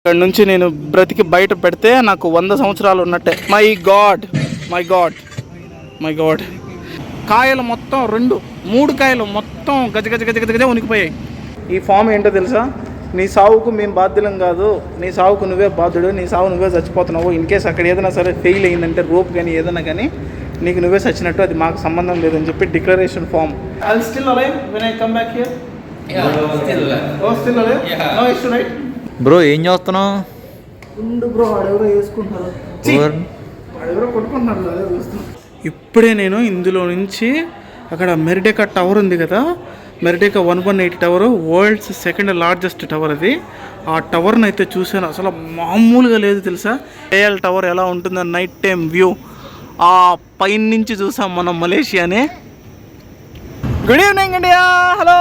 ఇక్కడ నుంచి నేను బ్రతికి బయట పెడితే నాకు 100 సంవత్సరాలు ఉన్నట్టే. My god my god my God. కాయలు మొత్తం 3 కాయలు మొత్తం గజ గజ గజ గజ గజ ఉనికిపోయాయి. ఈ ఫామ్ ఏంటో తెలుసా? నీ సావుకు మేము బాధ్యులం కాదు, నీ సావుకు నువ్వే బాధ్యుడు, నీ సావు నువ్వే చచ్చిపోతున్నావు. ఇన్ కేస్ అక్కడ ఏదైనా సరే ఫెయిల్ అయిందంటే రోప్ కానీ ఏదైనా కానీ నీకు నువ్వే చచ్చినట్టు, అది మాకు సంబంధం లేదని చెప్పి declaration form. I still alive when I come back here. No issue right bro? ఏం చేస్తున్నావు? బ్రో ఆడెవరో వేసుకుంటున్నారు, ఆడెవరో కొట్టుకుంటున్నారు, అదే చూస్తున్నాను. ఇప్పుడే నేను ఇందులో నుంచి అక్కడ మెరిడేకా టవర్ ఉంది కదా, మెరిడేకా 118 tower, world's 2nd largest tower అది. ఆ టవర్ని అయితే చూసాను, అసలు మామూలుగా లేదు తెలుసా. కేఎల్ టవర్ ఎలా ఉంటుందో నైట్ టైం వ్యూ ఆ పైన నుంచి చూసాం మనం మలేషియాని. Good evening India, hello.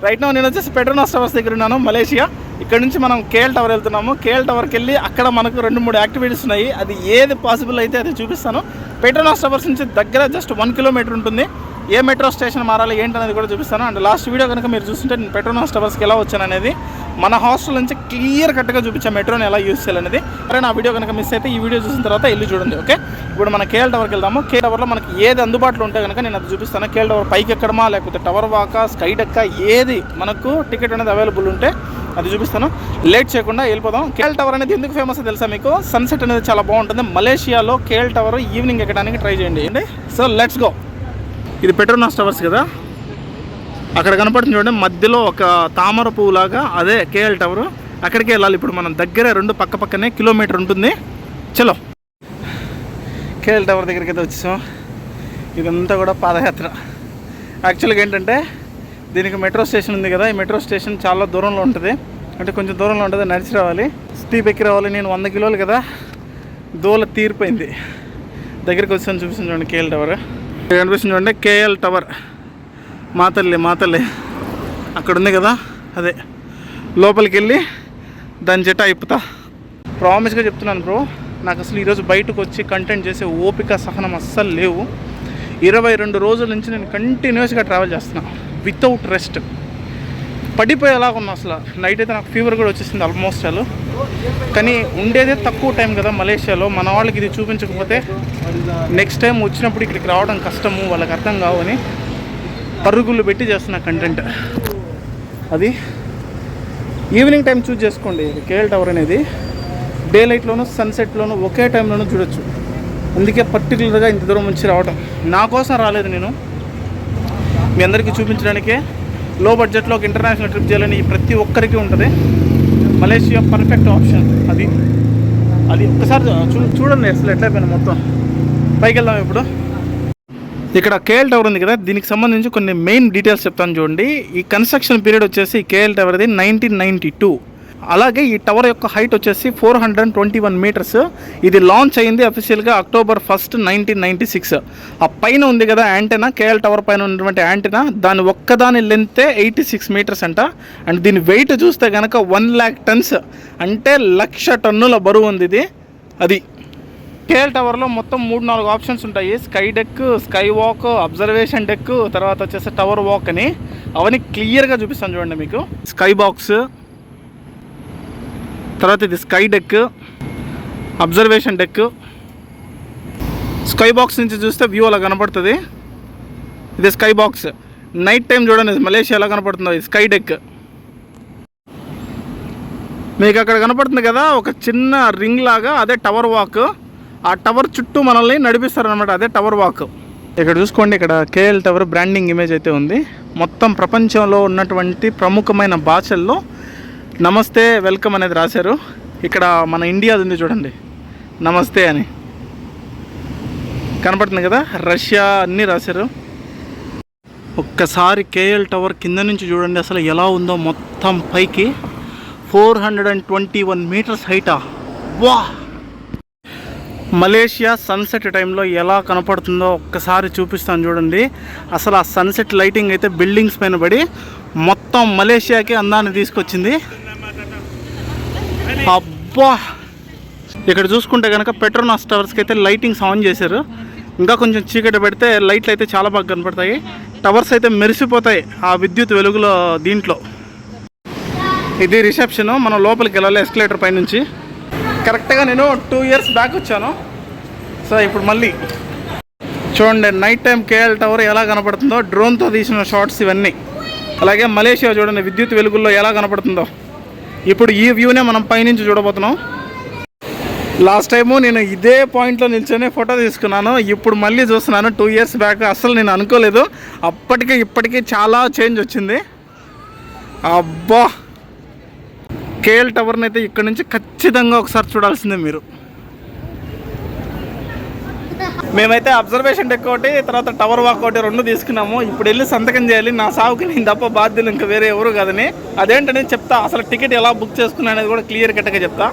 Right now నేను వచ్చేసి పెట్రోనాస్ టవర్స్ దగ్గర ఉన్నాను, మలేషియా. ఇక్కడ నుంచి మనం కేఎల్ టవర్ వెళ్తున్నాము. కేఎల్ టవర్కి వెళ్ళి అక్కడ మనకు 2-3 యాక్టివిటీస్ ఉన్నాయి. అది ఏది పాసిబుల్ అయితే అది చూపిస్తాను. పెట్రోనాస్ టవర్స్ నుంచి దగ్గర జస్ట్ 1 కిలోమీటర్ ఉంటుంది. ఏ మెట్రో స్టేషన్ మారాలి ఏంటనేది కూడా చూపిస్తాను. అండ్ లాస్ట్ వీడియో కనుక మీరు చూస్తుంటే నేను పెట్రోనాస్ టవర్స్కి ఎలా వచ్చాను అనేది మన హాస్టల్ నుంచి క్లియర్ కట్గా చూపించాను, మెట్రోని ఎలా యూజ్ చేయాలనేది. సరే, నా వీడియో కనుక మిస్ అయితే ఈ వీడియో చూసిన తర్వాత వెళ్ళి చూడండి. ఓకే, ఇప్పుడు మన కేఎల్ టవర్కి వెళ్దాము. కేఎల్ టవర్లో మనకి ఏది అందుబాటులో ఉంటే కనుక నేను అది చూపిస్తాను. కేఎల్ టవర్ పైకి ఎక్కడమా లేకపోతే టవర్ వాకా స్కై డెక్కా ఏది మనకు టికెట్ అనేది అవైలబుల్ ఉంటే అది చూపిస్తాను. లేట్ చేయకుండా వెళ్ళిపోదాం. కేఎల్ టవర్ అనేది ఎందుకు ఫేమస్ తెలుసా మీకు? సన్సెట్ అనేది చాలా బాగుంటుంది. మలేషియాలో కేఎల్ టవర్ ఈవినింగ్ ఎక్కడానికి ట్రై చేయండి. So let's go. ఇది పెట్రోనాస్ టవర్స్ కదా, అక్కడ కనపడుతుంది చూడండి, మధ్యలో ఒక తామర పువ్వు లాగా, అదే కేఎల్ టవర్. అక్కడికి వెళ్ళాలి ఇప్పుడు మనం. దగ్గర 2 పక్కనే కిలోమీటర్ ఉంటుంది. చలో, కేఎల్ టవర్ దగ్గరికి అయితే వచ్చేసాం. ఇదంతా కూడా పాదయాత్ర. యాక్చువల్గా ఏంటంటే దీనికి మెట్రో స్టేషన్ ఉంది కదా, ఈ మెట్రో స్టేషన్ చాలా దూరంలో ఉంటుంది, అంటే కొంచెం దూరంలో ఉంటుంది, నడిచి రావాలి, స్టీప్ ఎక్కి రావాలి. నేను 100 కిలోలు కదా, దూల తీరిపోయింది. దగ్గరికి వచ్చాను, చూపిస్తాను చూడండి కేఎల్ టవర్. కనిపిస్తుంది చూడండి కేఎల్ టవర్. మాతల్లి అక్కడ ఉంది కదా, అదే లోపలికి వెళ్ళి దాని జట అయిపోతా. ప్రామిస్గా చెప్తున్నాను బ్రో, నాకు అసలు ఈరోజు బయటకు వచ్చి కంటెంట్ చేసే ఓపిక సహనం అస్సలు లేవు. 22 రోజుల నుంచి నేను కంటిన్యూస్గా ట్రావెల్ చేస్తున్నాను వితౌట్ రెస్ట్. పడిపోయేలాగా ఉన్నా అసలు. నైట్ అయితే నాకు ఫీవర్ కూడా వచ్చేసింది ఆల్మోస్ట్ ఆల్. కానీ ఉండేదే తక్కువ టైం కదా మలేషియాలో. మన వాళ్ళకి ఇది చూపించకపోతే నెక్స్ట్ టైం వచ్చినప్పుడు ఇక్కడికి రావడం కష్టము, వాళ్ళకి అర్థం కావని పరుగులు పెట్టి చేస్తున్న కంటెంట్. అది ఈవినింగ్ టైం చూస్ చేసుకోండి. కేఎల్ టవర్ అనేది డే లైట్లోనూ సన్సెట్లోనూ ఒకే టైంలోనూ చూడొచ్చు. అందుకే పర్టికులర్గా ఇంత దూరం నుంచి రావడం. నా కోసం రాలేదు నేను, మీ అందరికీ చూపించడానికే. లో బడ్జెట్లో ఒక ఇంటర్నేషనల్ ట్రిప్ చేయాలని ప్రతి ఒక్కరికి ఉంటుంది. Malaysia perfect option. అది ఒక్కసారి చూడండి అసలు ఎట్లయిపోయింది మొత్తం. పైకి వెళ్దాం ఇప్పుడు. ఇక్కడ కేఎల్ టవర్ ఉంది కదా, దీనికి సంబంధించి కొన్ని మెయిన్ డీటెయిల్స్ చెప్తాను చూడండి. ఈ కన్స్ట్రక్షన్ పీరియడ్ వచ్చేసి కేఎల్ టవర్ది 1992. అలాగే ఈ టవర్ యొక్క హైట్ వచ్చేసి 421 మీటర్స్. ఇది లాంచ్ అయింది అఫీషియల్గా October 1, 1996. ఆ పైన ఉంది కదా యాంటెనా, కేఎల్ టవర్ పైన ఉన్నటువంటి యాంటెనా, దాని ఒక్కదాని లెంతే 86 మీటర్స్ అంట. అండ్ దీని వెయిట్ చూస్తే కనుక 1 lakh tons, అంటే 1,00,000 టన్నుల బరువు ఉంది ఇది. అది కేఎల్ టవర్లో మొత్తం 3-4 ఆప్షన్స్ ఉంటాయి. Sky deck, sky walk, observation deck, తర్వాత వచ్చేసి టవర్ వాక్ అని. అవన్నీ క్లియర్గా చూపిస్తాను చూడండి మీకు. స్కై బాక్స్, తర్వాత ఇది sky deck, observation deck. Sky box నుంచి చూస్తే వ్యూ అలా కనపడుతుంది. ఇది స్కై బాక్స్. నైట్ టైం చూడండి మలేషియా ఎలా కనపడుతుందో. ఇది స్కై డెక్. మీకు అక్కడ కనపడుతుంది కదా ఒక చిన్న రింగ్ లాగా, అదే టవర్ వాక్. ఆ టవర్ చుట్టూ మనల్ని నడిపిస్తారనమాట, అదే టవర్ వాక్. ఇక్కడ చూసుకోండి, ఇక్కడ కేఎల్ టవర్ బ్రాండింగ్ ఇమేజ్ అయితే ఉంది. మొత్తం ప్రపంచంలో ఉన్నటువంటి ప్రముఖమైన భాషల్లో నమస్తే, వెల్కమ్ అనేది రాశారు. ఇక్కడ మన ఇండియాది ఉంది చూడండి, నమస్తే అని కనపడుతుంది కదా, రష్యా అన్నీ రాశారు. ఒక్కసారి కేఎల్ టవర్ కింద నుంచి చూడండి అసలు ఎలా ఉందో. మొత్తం పైకి 421 మీటర్స్ హైటా. వా! మలేషియా సన్సెట్ టైంలో ఎలా కనపడుతుందో ఒక్కసారి చూపిస్తాను చూడండి. అసలు ఆ సన్సెట్ లైటింగ్ అయితే బిల్డింగ్స్ పైన పడి మొత్తం మలేషియాకి అందాన్ని తీసుకొచ్చింది. అబ్బా! ఇక్కడ చూసుకుంటే కనుక పెట్రోనాస్ టవర్స్కి అయితే లైటింగ్స్ ఆన్ చేశారు. ఇంకా కొంచెం చీకటి పెడితే లైట్లు అయితే చాలా బాగా కనపడతాయి. టవర్స్ అయితే మెరిసిపోతాయి ఆ విద్యుత్ వెలుగులో. దీంట్లో ఇది రిసెప్షన్. మనం లోపలికి వెళ్ళాలి ఎస్కలేటర్ పైనుంచి. కరెక్ట్గా నేను 2 years బ్యాక్ వచ్చాను. సో ఇప్పుడు మళ్ళీ చూడండి నైట్ టైం కేఎల్ టవర్ ఎలా కనపడుతుందో, డ్రోన్తో తీసిన షార్ట్స్ ఇవన్నీ. అలాగే మలేషియా చూడండి విద్యుత్ వెలుగుల్లో ఎలా కనపడుతుందో. ఇప్పుడు ఈ వ్యూనే మనం పైనుంచి చూడబోతున్నాం. లాస్ట్ టైము నేను ఇదే పాయింట్లో నిల్చొని ఫోటో తీసుకున్నాను. ఇప్పుడు మళ్ళీ చూస్తున్నాను 2 years బ్యాక్. అసలు నేను అనుకోలేదు, అప్పటికి ఇప్పటికీ చాలా చేంజ్ వచ్చింది. అబ్బా, కేఎల్ టవర్ని అయితే ఇక్కడ నుంచి ఖచ్చితంగా ఒకసారి చూడాల్సిందే మీరు. మేమైతే అబ్జర్వేషన్ డెక్ ఒకటి, తర్వాత టవర్ వాక్ ఒకటి 2 తీసుకున్నాము. ఇప్పుడు వెళ్ళి సంతకం చేయాలి. నా సాగుకి నేను తప్ప బాధ్యులు ఇంకా వేరే ఎవరు కాదని. అదేంటని చెప్తా. అసలు టికెట్ ఎలా బుక్ చేసుకున్నా అనేది కూడా క్లియర్ కట్గా చెప్తా.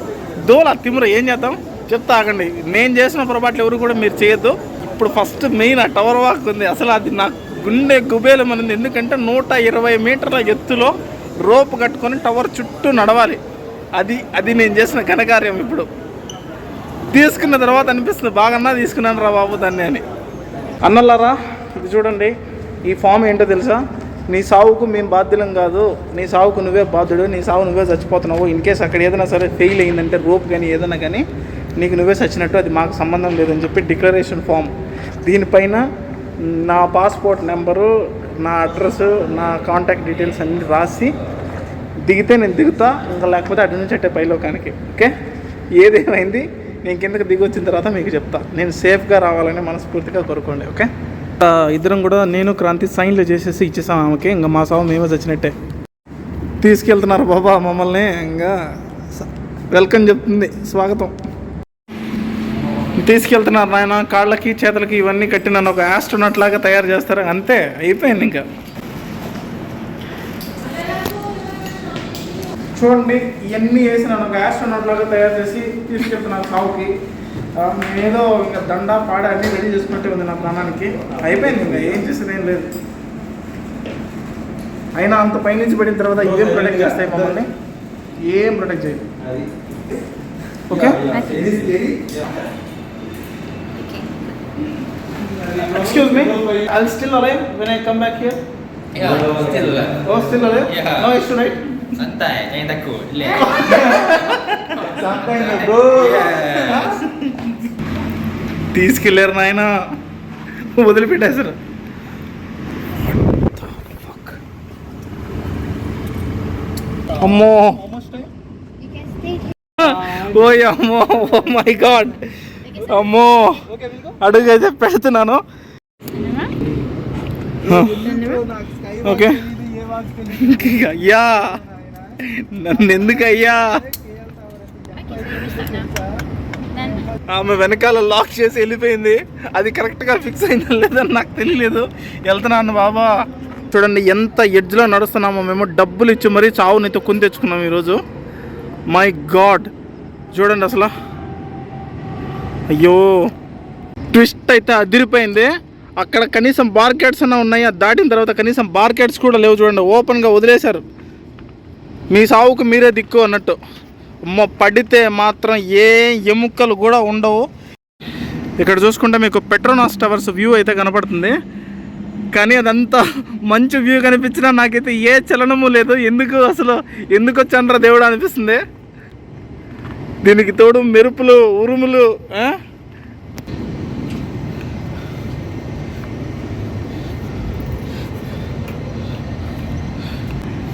దోల తిమ్మురు ఏం చేద్దాం చెప్తా, ఆగండి. నేను చేసిన పొరపాట్లు ఎవరు కూడా మీరు చేయొద్దు. ఇప్పుడు ఫస్ట్ మెయిన్ ఆ టవర్ వాక్ ఉంది. అసలు అది నా గుండె గుబేలం అనేది. ఎందుకంటే 120 మీటర్ల ఎత్తులో రోప్ కట్టుకొని టవర్ చుట్టూ నడవాలి. అది నేను చేసిన ఘనకార్యం. ఇప్పుడు తీసుకున్న తర్వాత అనిపిస్తుంది బాగన్నా తీసుకున్నాను రా బాబు దాన్ని అని. అన్నలారా, ఇది చూడండి. ఈ ఫామ్ ఏంటో తెలుసా? నీ సావుకు మేము బాధ్యులం కాదు, నీ సావుకు నువ్వే బాధ్యుడు, నీ సావు నువ్వే చచ్చిపోతున్నావు. ఇన్ కేస్ అక్కడ ఏదైనా సరే ఫెయిల్ అయిందంటే రోప్ కానీ ఏదైనా కానీ నీకు నువ్వే చచ్చినట్టు, అది మాకు సంబంధం లేదని చెప్పి డిక్లరేషన్ ఫామ్. దీనిపైన నా పాస్పోర్ట్ నెంబరు, నా అడ్రస్, నా కాంటాక్ట్ డీటెయిల్స్ అన్నీ రాసి దిగితే నేను దిగుతా, ఇంకా లేకపోతే అటు నుంచి అట్టే పైలోకానికి. ఓకే, ఏదేమైంది నేను కిందకి దిగి వచ్చిన తర్వాత మీకు చెప్తా. నేను సేఫ్గా రావాలని మనస్ఫూర్తిగా కోరుకోండి. ఓకే, ఇద్దరం కూడా నేను క్రాంతి సైన్లు చేసేసి ఇచ్చేసాం ఆమెకి. ఇంకా మా సాగు మేమే వచ్చినట్టే. తీసుకెళ్తున్నారు బాబా మమ్మల్ని. ఇంకా వెల్కమ్ చెప్తుంది, స్వాగతం. తీసుకెళ్తున్నారు నాయన. కాళ్ళకి చేతులకి ఇవన్నీ కట్టి నన్ను ఒక ఆస్ట్రోనాట్ లాగా తయారు చేస్తారు. అంతే, అయిపోయింది. ఇంకా చూడండి, ఇవన్నీ వేసి నన్ను ఒక ఆస్ట్రోనాట్ లాగా తయారు చేసి తీసుకెళ్తున్నారు సావుకి. ఏదో ఇంకా దండ పాడ అన్నీ రెడీ చేసుకుంటే ఉంది నా ప్రాణానికి. అయిపోయింది, ఇంకా ఏం చేసేది ఏం లేదు. అయినా అంత పైనుంచి పడిన తర్వాత ఏం ప్రొటెక్ట్ చేస్తాయి మమ్మల్ని? ఏం ప్రొటెక్ట్ చేయదు. Okay, excuse me, I'll still alive when I come back here. Yeah, still alive. Oh, still alive? Yeah. No issue, right? Santai, jangan takut. Relax. Santai bro. Yes. తీసుకెళ్ళారు నాయన, వదిలిపెట్టేశారు. అమ్మో, ఓయ్ అమ్మో, ఓ మై గాడ్, అమ్మో. అడుగు అయితే పెడుతున్నాను. Okay, అయ్యా నన్ను ఎందుకు అయ్యా? ఆమె వెనకాల లాక్ చేసి వెళ్ళిపోయింది. అది కరెక్ట్గా ఫిక్స్ అయిందా లేదని నాకు తెలియలేదు. వెళ్తున్నాను బాబా. చూడండి ఎంత ఎడ్జ్లో నడుస్తున్నామో మేము. డబ్బులు ఇచ్చి మరీ చావునైతే కొని తెచ్చుకున్నాం ఈరోజు. మై గాడ్, చూడండి అసలు. అయ్యో, ట్విస్ట్ అయితే అదిరిపోయింది. అక్కడ కనీసం బార్కెట్స్ అన్నా ఉన్నాయి. అది దాటిన తర్వాత కనీసం బార్కెట్స్ కూడా లేవు. చూడండి, ఓపెన్గా వదిలేశారు. మీ సావుకు మీరే దిక్కు అన్నట్టు. పడితే మాత్రం ఏ ఎముకలు కూడా ఉండవు. ఇక్కడ చూసుకుంటే మీకు పెట్రోనాస్ టవర్స్ వ్యూ అయితే కనపడుతుంది. కానీ అదంతా మంచి వ్యూ కనిపించినా నాకైతే ఏ చలనము లేదు. ఎందుకు వచ్చానరా దేవుడు అనిపిస్తుంది. దీనికి తోడు మెరుపులు, ఉరుములు.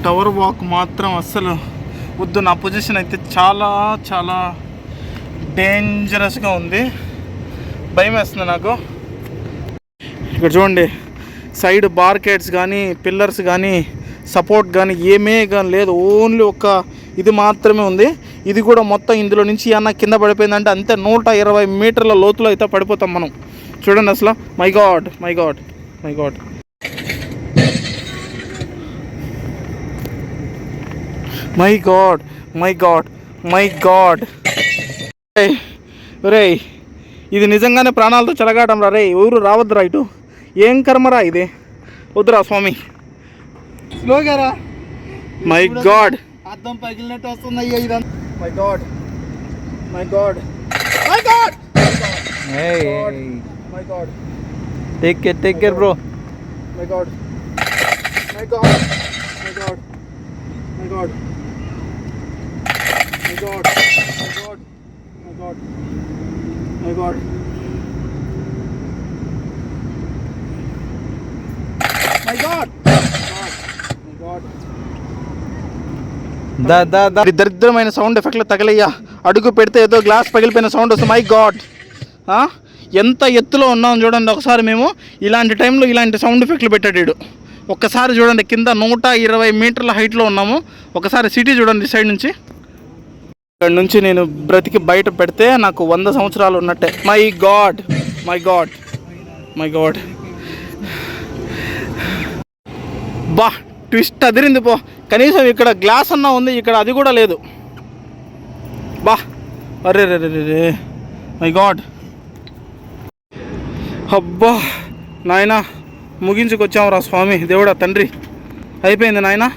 టవర్ వాక్ మాత్రం అస్సలు వద్దు. నా పొజిషన్ అయితే చాలా చాలా డేంజరస్గా ఉంది. భయం వేస్తుంది నాకు. ఇక్కడ చూడండి, సైడ్ బార్కెట్స్ కానీ పిల్లర్స్ కానీ సపోర్ట్ కానీ ఏమే కానీ లేదు. ఓన్లీ ఒక ఇది మాత్రమే ఉంది. ఇది కూడా మొత్తం ఇందులో నుంచి ఏమన్నా కింద పడిపోయిందంటే అంతే 120 మీటర్ల లోతులో అయితే పడిపోతాం మనం. చూడండి అసలు. My god, my god, my god. My god, my god, my god. రే, ఇది నిజంగానే ప్రాణాలతో చెలగాటం రా. రే, ఊరు రావద్దురా ఇటు. ఏం కర్మరా ఇది, వద్దురా స్వామి. స్లోగా రా. మై గాడ్, అద్దం పగిలినట్టు వస్తుంది ఇదంతా. My god, my god, my god, my God. Take care bro. My god, my god, my god, my God. God. My God. My God. My God. My God. దరిద్రమైన సౌండ్ ఎఫెక్ట్లు తగలయ్యా. అడుగు పెడితే ఏదో glass పగిలిపోయిన sound వస్తుంది. My God, ఎంత ఎత్తులో ఉన్నాం చూడండి. ఒకసారి మేము ఇలాంటి టైంలో ఇలాంటి సౌండ్ ఎఫెక్ట్లు పెట్టాడు. ఒక్కసారి చూడండి, కింద 120 మీటర్ల హైట్లో ఉన్నాము. ఒకసారి సిటీ చూడండి సైడ్ నుంచి. ఇక్కడ నుంచి నేను బ్రతికి బయట పెడితే నాకు 100 సంవత్సరాలు ఉన్నట్టే. My god, my god, my God. బా, ట్విస్ట్ అదిరింది పో. కనీసం ఇక్కడ గ్లాస్ అన్నా ఉంది, ఇక్కడ అది కూడా లేదు. బా, అరే రే రే రే, మై గాడ్. అబ్బా నాయనా, ముగించుకొచ్చావురా స్వామి దేవుడా తండ్రి. అయిపోయింది నాయనా,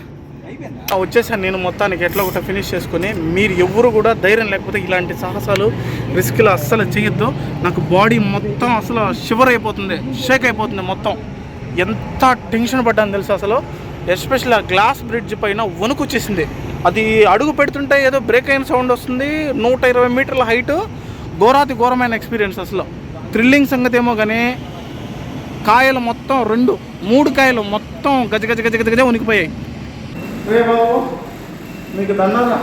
వచ్చేసాను నేను మొత్తానికి. ఎట్లా ఒకటి ఫినిష్ చేసుకుని. మీరు ఎవరు కూడా ధైర్యం లేకపోతే ఇలాంటి సాహసాలు రిస్క్లు అస్సలు చేయొద్దు. నాకు బాడీ మొత్తం అసలు షివర్ అయిపోతుంది, షేక్ అయిపోతుంది మొత్తం. ఎంత టెన్షన్ పడ్డాను తెలుసు అసలు. ఎస్పెషల్లీ ఆ గ్లాస్ బ్రిడ్జ్ పైన వణుకు వచ్చేసింది. అది అడుగు పెడుతుంటే ఏదో బ్రేక్ అయిన సౌండ్ వస్తుంది. 120 మీటర్ల హైట్, ఘోరాతి ఘోరమైన ఎక్స్పీరియన్స్ అసలు. థ్రిల్లింగ్ సంగతి ఏమో కానీ కాయలు మొత్తం 2-3 కాయలు మొత్తం గజ గజ గజ గజ గజ వణికిపోయాయి. రే బాబు, మీకు దన్నారా,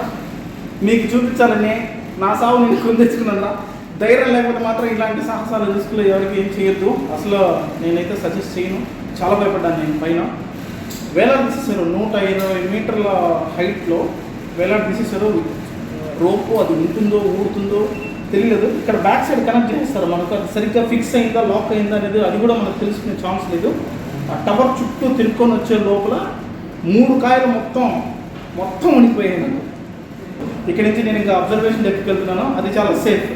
మీకు చూపించాలని నా సాగు నేను కుందెచ్చుకున్నా. ధైర్యం లేకపోతే మాత్రం ఇలాంటి సాహసాలు రిస్కులు ఎవరికి ఏం చేయొద్దు. అసలు నేనైతే సజెస్ట్ చేయను. చాలా భయపడ్డాను నేను. పైన వేలాడదీసేసారు 120 మీటర్ల హైట్లో వేలాడదీసేసారు. రోపు అది ఉంటుందో ఊడుతుందో తెలియదు. ఇక్కడ బ్యాక్ సైడ్ కనెక్ట్ చేస్తారు మనకు. అది సరిగ్గా ఫిక్స్ అయిందా లాక్ అయిందా అనేది అది కూడా మనకు తెలుసుకునే ఛాన్స్ లేదు. ఆ టవర్ చుట్టూ తిరుక్కొని వచ్చే లోపల 3 కాయలు మొత్తం ఉనికిపోయాయి నాకు. ఇక్కడి నుంచి నేను ఇంకా అబ్జర్వేషన్ డెక్కి వెళ్తున్నాను. అది చాలా సేఫ్.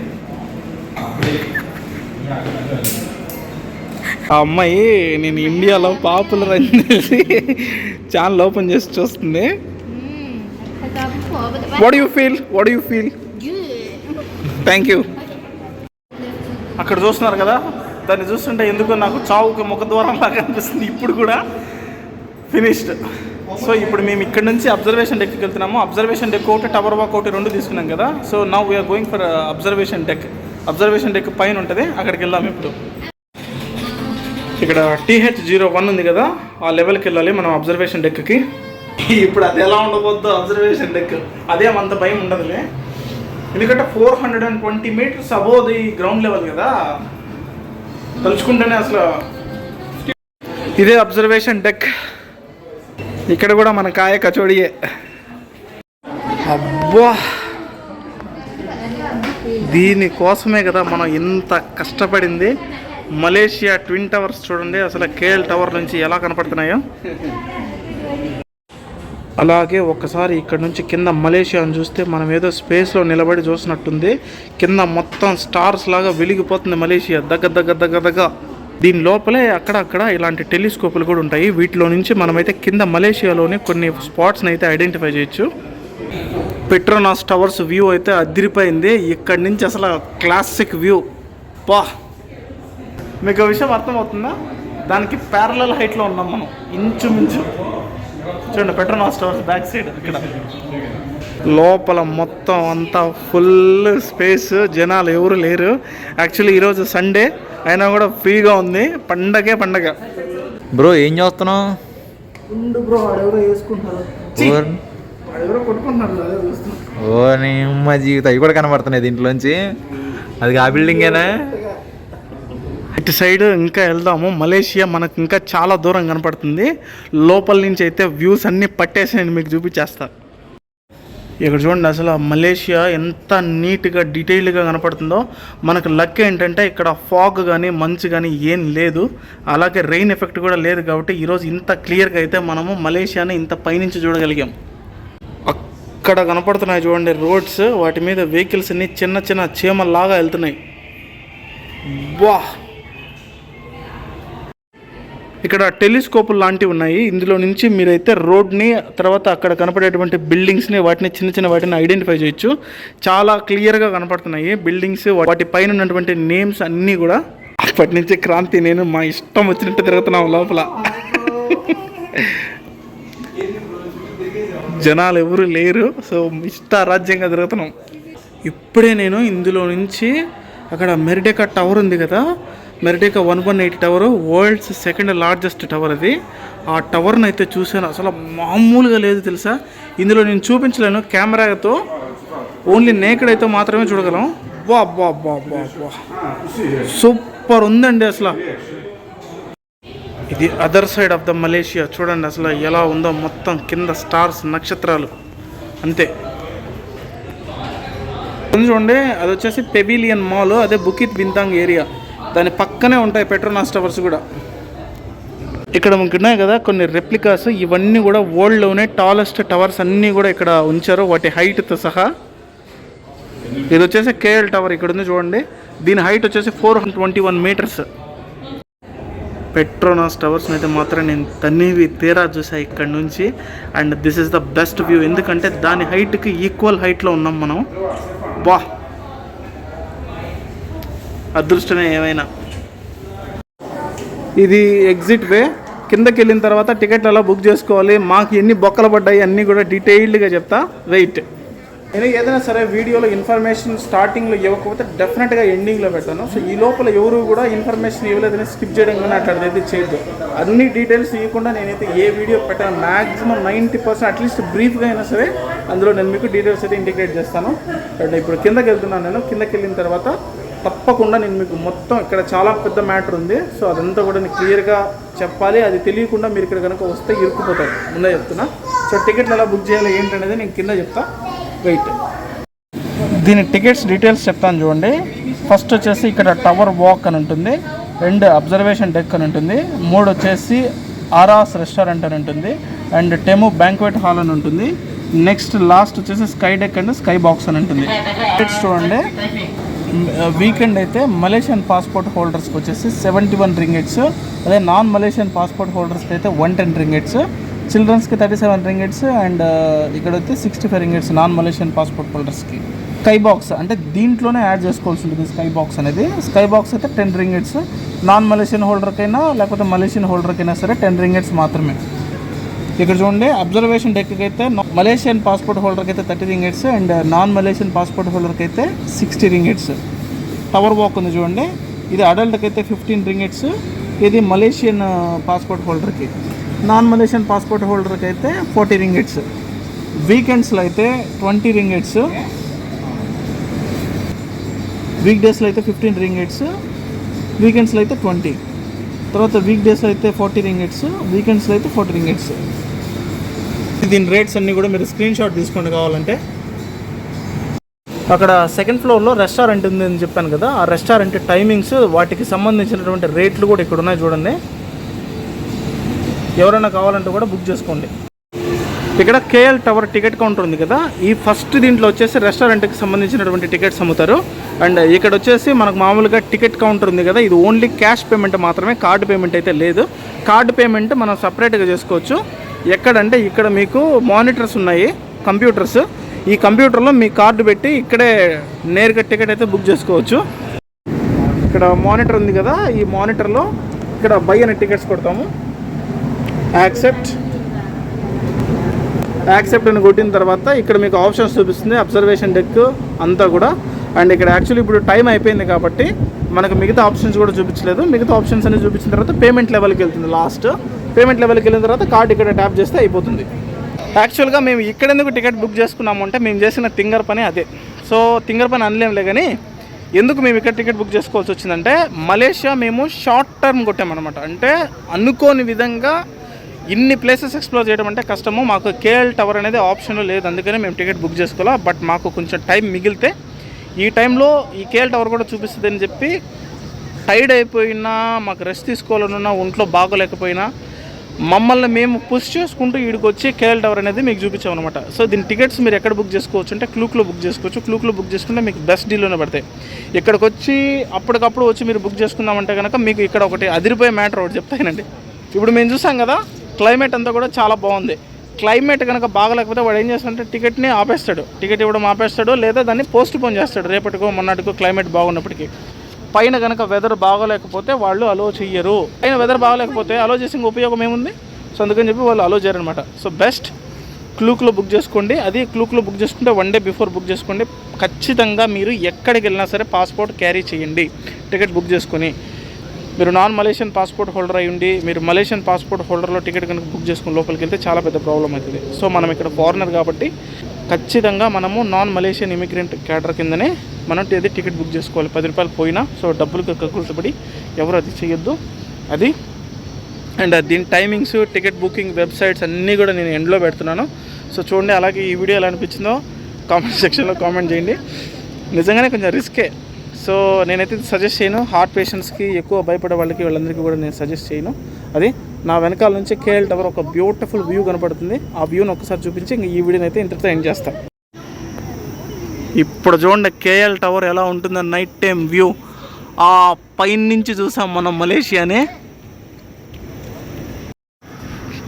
ఆ అమ్మాయి నేను ఇండియాలో పాపులర్ అని తెలిసి ఛానల్ ఓపెన్ చేసి చూస్తుంది. What you feel? Thank you. అక్కడ చూస్తున్నారు కదా, దాన్ని చూస్తుంటే ఎందుకో నాకు చావుకి ముఖద్వారం లాగా అనిపిస్తుంది. ఇప్పుడు కూడా ఫినిష్డ్. సో ఇప్పుడు మేము ఇక్కడ నుంచి అబ్జర్వేషన్ డెక్కి వెళ్తున్నాము. అబ్జర్వేషన్ డెక్ ఒకటి, టవర్ వాక్ ఒకటి 2 తీసుకున్నాం కదా. So now we are going for observation deck. Observation deck పైన ఉంటుంది, అక్కడికి వెళ్దాం ఇప్పుడు. ఇక్కడ TH01 ఉంది కదా, ఆ లెవెల్కి వెళ్ళాలి మనం అబ్జర్వేషన్ డెక్కి. ఇప్పుడు అది ఎలా ఉండబోద్దో అబ్జర్వేషన్ డెక్, అదేమంత భయం ఉండదులే. ఎందుకంటే 420 metres above the ground level కదా, తలుచుకుంటేనే అసలు. ఇదే అబ్జర్వేషన్ డెక్. ఇక్కడ కూడా మన కాయ కచోడియే. అబ్బా, దీనికోసమే కదా మనం ఇంత కష్టపడింది. మలేషియా ట్విన్ టవర్స్ చూడండి అసలు KL టవర్ నుంచి ఎలా కనపడుతున్నాయో. అలాగే ఒక్కసారి ఇక్కడ నుంచి కింద మలేషియాను చూస్తే మనం ఏదో స్పేస్లో నిలబడి చూసినట్టుంది. కింద మొత్తం స్టార్స్ లాగా వెలిగిపోతుంది మలేషియా దగ్గర. దీని లోపలే అక్కడక్కడ ఇలాంటి టెలిస్కోపులు కూడా ఉంటాయి. వీటిలో నుంచి మనమైతే కింద మలేషియాలోని కొన్ని స్పాట్స్ని అయితే ఐడెంటిఫై చేయొచ్చు. పెట్రోనాస్ టవర్స్ వ్యూ అయితే అదిరిపోయింది. ఇక్కడి నుంచి అసలు క్లాసిక్ వ్యూ. పా, మీకు ఆ విషయం అర్థమవుతుందా? దానికి ప్యారలల్ హైట్లో ఉన్నాం మనం ఇంచుమించు. చూడండి పెట్రోనాస్ టవర్స్ బ్యాక్ సైడ్. ఇక్కడ లోపల మొత్తం అంతా ఫుల్ స్పేస్, జనాలు ఎవరు లేరు. యాక్చువల్లీ ఈరోజు సండే అయినా కూడా ఫ్రీగా ఉంది. పండగ. బ్రో ఏం చేస్తున్నావు? బ్రో ఆడెవరో వేసుకుంటున్నారు, ఆడెవరో కొట్టుకుంటున్నారు. అదే చూస్తున్నాం. ఓ నీ అమ్మ జీవితం, అవి కూడా కనబడుతున్నాయి దీంట్లోంచి. అది ఆ బిల్డింగేనా? ఇటు సైడ్ ఇంకా వెళ్దాము. మలేషియా మనకు ఇంకా చాలా దూరం కనపడుతుంది. లోపల నుంచి అయితే వ్యూస్ అన్నీ పట్టేసి నేను మీకు చూపించేస్తా. ఇక్కడ చూడండి అసలు మలేషియా ఎంత నీట్గా డీటెయిల్డ్గా కనపడుతుందో. మనకు లక్ ఏంటంటే ఇక్కడ ఫాగ్ కానీ మంచు కానీ ఏం లేదు, అలాగే రెయిన్ ఎఫెక్ట్ కూడా లేదు. కాబట్టి ఈరోజు ఇంత క్లియర్గా అయితే మనము మలేషియాని ఇంత పైనుంచి చూడగలిగాం. అక్కడ కనపడుతున్నాయి చూడండి రోడ్స్, వాటి మీద వెహికల్స్ అన్ని చిన్న చీమల్లాగా వెళ్తున్నాయి. వా, ఇక్కడ టెలిస్కోపులు లాంటివి ఉన్నాయి. ఇందులో నుంచి మీరైతే రోడ్ని, తర్వాత అక్కడ కనపడేటువంటి బిల్డింగ్స్ని, వాటిని చిన్న వాటిని ఐడెంటిఫై చేయొచ్చు. చాలా క్లియర్గా కనపడుతున్నాయి బిల్డింగ్స్, వాటి పైన ఉన్నటువంటి నేమ్స్ అన్నీ కూడా. అప్పటి నుంచి క్రాంతి నేను మా ఇష్టం వచ్చినట్టు తిరుగుతున్నాం లోపల. జనాలు ఎవరు లేరు. సో ఇష్టారాజ్యంగా తిరుగుతున్నాం. ఇప్పుడే నేను ఇందులో నుంచి అక్కడ మెర్డేకా టవర్ ఉంది కదా, మెర్డేకా 118 tower, world's second largest tower అది. ఆ టవర్ని అయితే చూశాను, అసలు మామూలుగా లేదు తెలుసా. ఇందులో నేను చూపించలేను కెమెరాతో, ఓన్లీ నేకెడ్ అయితే మాత్రమే చూడగలం. వా బా బా బా బా సూపర్ ఉందండి అసలు. ఇది other side of the Malaysia. చూడండి అసలు ఎలా ఉందో, మొత్తం కింద స్టార్స్, నక్షత్రాలు అంతే. చూడండి అది వచ్చేసి పెవిలియన్ మాల్, అదే బుకిట్ బింతాంగ్ ఏరియా, దాని పక్కనే ఉంటాయి పెట్రోనాస్ టవర్స్ కూడా. ఇక్కడ మనకు ఉన్నాయి కదా కొన్ని రెప్లికాస్, ఇవన్నీ కూడా వరల్డ్లోనే టాలెస్ట్ టవర్స్ అన్నీ కూడా ఇక్కడ ఉంచారు, వాటి హైట్తో సహా. ఇది వచ్చేసి కేఎల్ టవర్ ఇక్కడ ఉంది చూడండి, దీని హైట్ వచ్చేసి 421 మీటర్స్. పెట్రోనాస్ టవర్స్ని అయితే మాత్రం నేను తనివి తీరా చూసా ఇక్కడ నుంచి. And this is the best view, ఎందుకంటే దాని హైట్కి ఈక్వల్ హైట్లో ఉన్నాం మనం. వా అదృష్టమే ఏమైనా. ఇది ఎగ్జిట్ వే, కిందకి వెళ్ళిన తర్వాత టికెట్లు ఎలా బుక్ చేసుకోవాలి, మాకు ఎన్ని బొక్కలు పడ్డాయి అన్నీ కూడా డీటెయిల్డ్గా చెప్తా. వెయిట్. నేను ఏదైనా సరే వీడియోలో ఇన్ఫర్మేషన్ స్టార్టింగ్లో ఇవ్వకపోతే డెఫినెట్గా ఎండింగ్లో పెడతాను. సో ఈ లోపల ఎవరు కూడా ఇన్ఫర్మేషన్ ఇవ్వలేదని స్కిప్ చేయడం కానీ అట్లాంటిది చేయొద్దు. అన్ని డీటెయిల్స్ ఇవ్వకుండా నేనైతే ఏ వీడియో పెట్టాను, మ్యాక్సిమం 90% అట్లీస్ట్ బ్రీఫ్గా అయినా సరే అందులో నేను మీకు డీటెయిల్స్ అయితే ఇంటిగ్రేట్ చేస్తాను. అండ్ ఇప్పుడు కిందకి వెళ్తున్నాను. నేను కిందకి వెళ్ళిన తర్వాత తప్పకుండా నేను మీకు మొత్తం ఇక్కడ చాలా పెద్ద మ్యాటర్ ఉంది, సో అదంతా కూడా నేను క్లియర్గా చెప్పాలి. అది తెలియకుండా మీరు ఇక్కడ కనుక వస్తే ఇరుక్కుపోతారు, ముందే చెప్తున్నా. సో టికెట్లు ఎలా బుక్ చేయాలి ఏంటనేది నేను కింద చెప్తా. వెయిట్. దీని టికెట్స్ డీటెయిల్స్ చెప్తాను చూడండి. ఫస్ట్ వచ్చేసి ఇక్కడ టవర్ వాక్ అని ఉంటుంది, 2 అబ్జర్వేషన్ డెక్ అని ఉంటుంది, 3 వచ్చేసి ఆరాస్ రెస్టారెంట్ అని ఉంటుంది, అండ్ టెము బ్యాంక్వెట్ హాల్ అని ఉంటుంది. నెక్స్ట్ లాస్ట్ వచ్చేసి sky deck and sky box అని ఉంటుంది. టికెట్స్ చూడండి. వీకెండ్ అయితే మలేషియన్ పాస్పోర్ట్ హోల్డర్స్కి వచ్చేసి 71 రింగిట్స్, అదే నాన్ మలేషియన్ పాస్పోర్ట్ హోల్డర్స్కి అయితే 110 రింగిట్స్, చిల్డ్రన్స్కి 37 రింగిట్స్, అండ్ ఇక్కడ అయితే 65 రింగిట్స్ నాన్ మలేషియన్ పాస్పోర్ట్ హోల్డర్స్కి. స్కై బాక్స్ అంటే దీంట్లోనే యాడ్ చేసుకోవాల్సి ఉంటుంది. స్కై బాక్స్ అనేది, స్కై బాక్స్ అయితే 10 రింగిట్స్, నాన్ మలేషియన్ హోల్డర్కైనా లేకపోతే మలేషియన్ హోల్డర్కైనా సరే 10 రింగిట్స్ మాత్రమే. ఇక్కడ చూడండి అబ్జర్వేషన్ డెక్కి అయితే మలేషియన్ పాస్పోర్ట్ హోల్డర్కి అయితే 30 ringgits, and non Malaysian passport హోల్డర్కి అయితే 60 రింగిట్స్. టవర్ వాక్ ఉంది చూడండి, ఇది అడల్ట్కి అయితే 15 రింగిట్స్, ఇది మలేషియన్ పాస్పోర్ట్ హోల్డర్కి. నాన్ మలేషియన్ పాస్పోర్ట్ హోల్డర్కి అయితే 40 రింగిట్స్. వీకెండ్స్లో అయితే 20 రింగిట్స్, వీక్ డేస్లో అయితే 15 రింగిట్స్, వీకెండ్స్లో అయితే 20, తర్వాత వీక్ డేస్లో అయితే 40 రింగిట్స్, వీకెండ్స్లో అయితే 40 రింగిట్స్. దీని రేట్స్ అన్నీ కూడా మీరు స్క్రీన్ షాట్ తీసుకోండి కావాలంటే. అక్కడ సెకండ్ ఫ్లోర్లో రెస్టారెంట్ ఉంది అని చెప్పాను కదా, ఆ రెస్టారెంట్ టైమింగ్స్, వాటికి సంబంధించినటువంటి రేట్లు కూడా ఇక్కడ ఉన్నాయి చూడండి. ఎవరైనా కావాలంటే కూడా బుక్ చేసుకోండి. ఇక్కడ కేఎల్ టవర్ టికెట్ కౌంటర్ ఉంది కదా, ఈ ఫస్ట్ దీంట్లో వచ్చేసి రెస్టారెంట్కి సంబంధించినటువంటి టికెట్స్ అమ్ముతారు. అండ్ ఇక్కడ వచ్చేసి మనకు మామూలుగా టికెట్ కౌంటర్ ఉంది కదా, ఇది ఓన్లీ క్యాష్ పేమెంట్ మాత్రమే, కార్డు పేమెంట్ అయితే లేదు. కార్డు పేమెంట్ మనం సపరేట్గా చేసుకోవచ్చు. ఎక్కడంటే ఇక్కడ మీకు మానిటర్స్ ఉన్నాయి, కంప్యూటర్స్, ఈ కంప్యూటర్లో మీ కార్డు పెట్టి ఇక్కడే నేరుగా టికెట్ అయితే బుక్ చేసుకోవచ్చు. ఇక్కడ మానిటర్ ఉంది కదా, ఈ మానిటర్లో ఇక్కడ బై అనే టికెట్స్ కొడతాము, యాక్సెప్ట్ అని కొట్టిన తర్వాత ఇక్కడ మీకు ఆప్షన్స్ చూపిస్తుంది, అబ్జర్వేషన్ డెక్ అంతా కూడా. అండ్ ఇక్కడ యాక్చువల్లీ ఇప్పుడు టైం అయిపోయింది కాబట్టి మనకు మిగతా ఆప్షన్స్ కూడా చూపించలేదు. మిగతా ఆప్షన్స్ అన్ని చూపించిన తర్వాత పేమెంట్ లెవెల్కి వెళ్తుంది. లాస్ట్ పేమెంట్ లెవెల్కి వెళ్ళిన తర్వాత కార్డు ఇక్కడ ట్యాప్ చేస్తే అయిపోతుంది. యాక్చువల్గా మేము ఇక్కడ ఎందుకు టికెట్ బుక్ చేసుకున్నాము అంటే మేము చేసిన తింగర్ పని అదే. సో తింగర్ పని అనలేంలే కానీ ఎందుకు మేము ఇక్కడ టికెట్ బుక్ చేసుకోవాల్సి వచ్చిందంటే, మలేషియా మేము షార్ట్ టర్మ్ కొట్టామన్నమాట. అంటే అనుకోని విధంగా ఇన్ని ప్లేసెస్ ఎక్స్ప్లోర్ చేయడం అంటే కష్టము. మాకు కేఎల్ టవర్ అనేది ఆప్షన్ లేదు, అందుకనే మేము టికెట్ బుక్ చేసుకోవాలా. బట్ మాకు కొంచెం టైం మిగిలితే ఈ టైంలో ఈ కేఎల్ టవర్ కూడా చూపిస్తుంది అని చెప్పి టైర్డ్ అయిపోయినా, మాకు రెస్ట్ తీసుకోవాలన్నా, ఒంట్లో బాగోలేకపోయినా మమ్మల్ని మేము పుష్ చేసుకుంటూ ఈడికి వచ్చి కేఎల్ టవర్ అనేది మీకు చూపించామన్నమాట. సో దీని టికెట్స్ మీరు ఎక్కడ బుక్ చేసుకోవచ్చు అంటే క్లూక్లో బుక్ చేసుకోవచ్చు. క్లూక్లో బుక్ చేసుకుంటే మీకు బెస్ట్ డీల్లోనే పడతాయి. ఇక్కడికి వచ్చి అప్పటికప్పుడు వచ్చి మీరు బుక్ చేసుకుందామంటే కనుక మీకు ఇక్కడ ఒకటి అదిరిపోయే మ్యాటర్ ఒకటి చెప్తానండి. ఇప్పుడు మేము చూసాం కదా, క్లైమేట్ అంతా కూడా చాలా బాగుంది. క్లైమేట్ కనుక బాగలేకపోతే వాడు ఏం చేస్తాడంటే టికెట్ని ఆపేస్తాడు, టికెట్ ఇవ్వడం ఆపేస్తాడు, లేదా దాన్ని పోస్ట్ పోన్ చేస్తాడు రేపటికో మొన్నటికో క్లైమేట్ బాగున్నప్పటికీ. పైన కనుక వెదర్ బాగోలేకపోతే వాళ్ళు అలో చెయ్యరు. పైన వెదర్ బాగోలేకపోతే అలో చేసిన ఉపయోగం ఏముంది? సో అందుకని చెప్పి వాళ్ళు అలో చేయరనమాట. సో బెస్ట్ క్లూక్లో బుక్ చేసుకోండి. అది క్లూక్లో బుక్ చేసుకుంటే 1 డే బిఫోర్ బుక్ చేసుకోండి. ఖచ్చితంగా మీరు ఎక్కడికి వెళ్ళినా సరే పాస్పోర్ట్ క్యారీ చేయండి టికెట్ బుక్ చేసుకొని. మీరు నాన్ మలేషియన్ పాస్పోర్ట్ హోల్డర్ అయ్యి ఉండి మీరు మలేషియన్ పాస్పోర్ట్ హోల్డర్లో టికెట్ కనుక బుక్ చేసుకుని లోపలికి వెళ్తే చాలా పెద్ద ప్రాబ్లం అవుతుంది. సో మనం ఇక్కడ ఫారినర్ కాబట్టి ఖచ్చితంగా మనము నాన్ మలేషియన్ ఇమిగ్రెంట్ క్యాడర్ కిందనే మనం అది టికెట్ బుక్ చేసుకోవాలి. 10 రూపాయలు పోయినా సో డబ్బులకు కక్కుర్తిపడి ఎవరు అది చేయొద్దు. అది అండ్ దీని టైమింగ్స్, టికెట్ బుకింగ్ వెబ్సైట్స్ అన్నీ కూడా నేను ఎండ్లో పెడుతున్నాను. సో చూడండి. అలాగే ఈ వీడియో ఎలా అనిపించిందో కామెంట్ సెక్షన్లో కామెంట్ చేయండి. నిజంగానే కొంచెం రిస్కే. సో నేనైతే సజెస్ట్ చేయను. హార్ట్ పేషెంట్స్కి, ఎక్కువ భయపడే వాళ్ళకి, వాళ్ళందరికీ కూడా నేను సజెస్ట్ చేయను. అది నా వెనకాల నుంచి కేఎల్ టవర్ ఒక బ్యూటిఫుల్ వ్యూ కనపడుతుంది. ఆ వ్యూని ఒకసారి చూపించి ఇంక ఈ వీడియోని అయితే ఇంతటితో ఎండ్ చేస్తాను. ఇప్పుడు చూడండి కేఎల్ టవర్ ఎలా ఉంటుందో నైట్ టైం వ్యూ. ఆ పైన నుంచి చూసాం మనం మలేషియానే.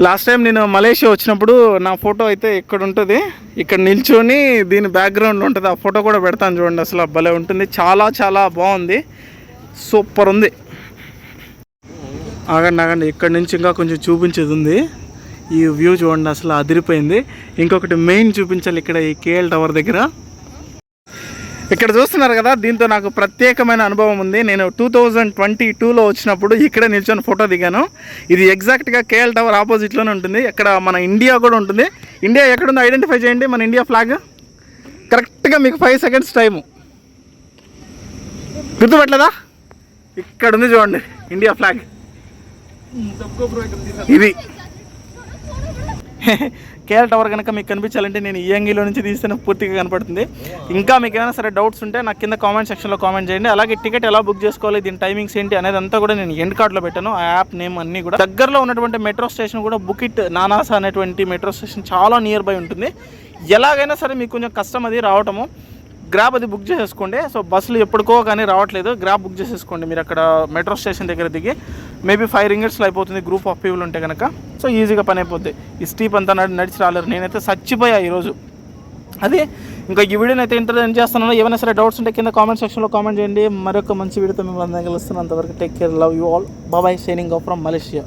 లాస్ట్ టైం నేను మలేషియా వచ్చినప్పుడు నా ఫోటో అయితే ఇక్కడ ఉంటుంది. ఇక్కడ నిల్చొని దీని బ్యాక్గ్రౌండ్ ఉంటుంది. ఆ ఫోటో కూడా పెడతాను చూడండి. అసలు భలే ఉంటుంది. చాలా చాలా బాగుంది. సూపర్ ఉంది. ఆగండి. ఇక్కడ నుంచి ఇంకా కొంచెం చూపించేది ఉంది. ఈ వ్యూ చూడండి. అసలు అదిరిపోయింది. ఇంకొకటి మెయిన్ చూపించాలి ఇక్కడ ఈ కేఎల్ టవర్ దగ్గర. ఇక్కడ చూస్తున్నారు కదా, దీంతో నాకు ప్రత్యేకమైన అనుభవం ఉంది. నేను 2022లో వచ్చినప్పుడు ఇక్కడ నిల్చొని ఫోటో దిగాను. ఇది ఎగ్జాక్ట్గా కేఎల్ టవర్ ఆపోజిట్లోనే ఉంటుంది. ఇక్కడ మన ఇండియా కూడా ఉంటుంది. ఇండియా ఎక్కడుందో ఐడెంటిఫై చేయండి. మన ఇండియా ఫ్లాగ్ కరెక్ట్గా మీకు 5 సెకండ్స్ టైము. గుర్తుపట్టలేదా? ఇక్కడ ఉంది చూడండి ఇండియా ఫ్లాగ్. ఇది కేఎల్ టవర్ కనుక మీకు కనిపించాలంటే నేను ఈ యాంగిల్లో నుంచి తీస్తేనే పూర్తిగా కనపడుతుంది. ఇంకా మీకు ఏమైనా సరే డౌట్స్ ఉంటే నాకు కింద కామెంట్ సెక్షన్లో కామెంట్ చేయండి. అలాగే టికెట్ ఎలా బుక్ చేసుకోవాలి, దీని టైమింగ్స్ ఏంటి అనేది అంతా కూడా నేను ఎండ్ కార్డ్లో పెట్టాను. ఆ యాప్ నేమ్ అన్నీ కూడా. దగ్గరలో ఉన్నటువంటి మెట్రో స్టేషన్ కూడా బుకిట్ నానాసా అనేటువంటి మెట్రో స్టేషన్ చాలా నియర్ బై ఉంటుంది. ఎలాగైనా సరే మీకు కొంచెం కష్టం అది రావటము. గ్రాబ్ అది బుక్ చేసేసుకోండి. సో బస్సులు ఎప్పటికో కానీ రావట్లేదు. గ్రాబ్ బుక్ చేసేసుకోండి. మీరు అక్కడ మెట్రో స్టేషన్ దగ్గర దిగి మేబీ 5 రింగిట్స్లో అయిపోతుంది. గ్రూప్ ఆఫ్ పీపుల్ ఉంటే కనుక సో ఈజీగా పని అయిపోద్ది. ఈ స్టీప్ అంతా నడిచి రాలేరు. నేనైతే చచ్చిపోయా ఈరోజు. అది ఇంకా ఈ వీడియోని అయితే ఎండ్ చేస్తున్నాను. ఏమైనా సరే డౌట్స్ ఉంటే కింద కామెంట్ సెక్షన్లో కామెంట్ చేయండి. మరొక మంచి వీడియోతో మేము అందరం కలుస్తున్నాం. అంతవరకు take care, love you all, bye. Signing off from Malaysia.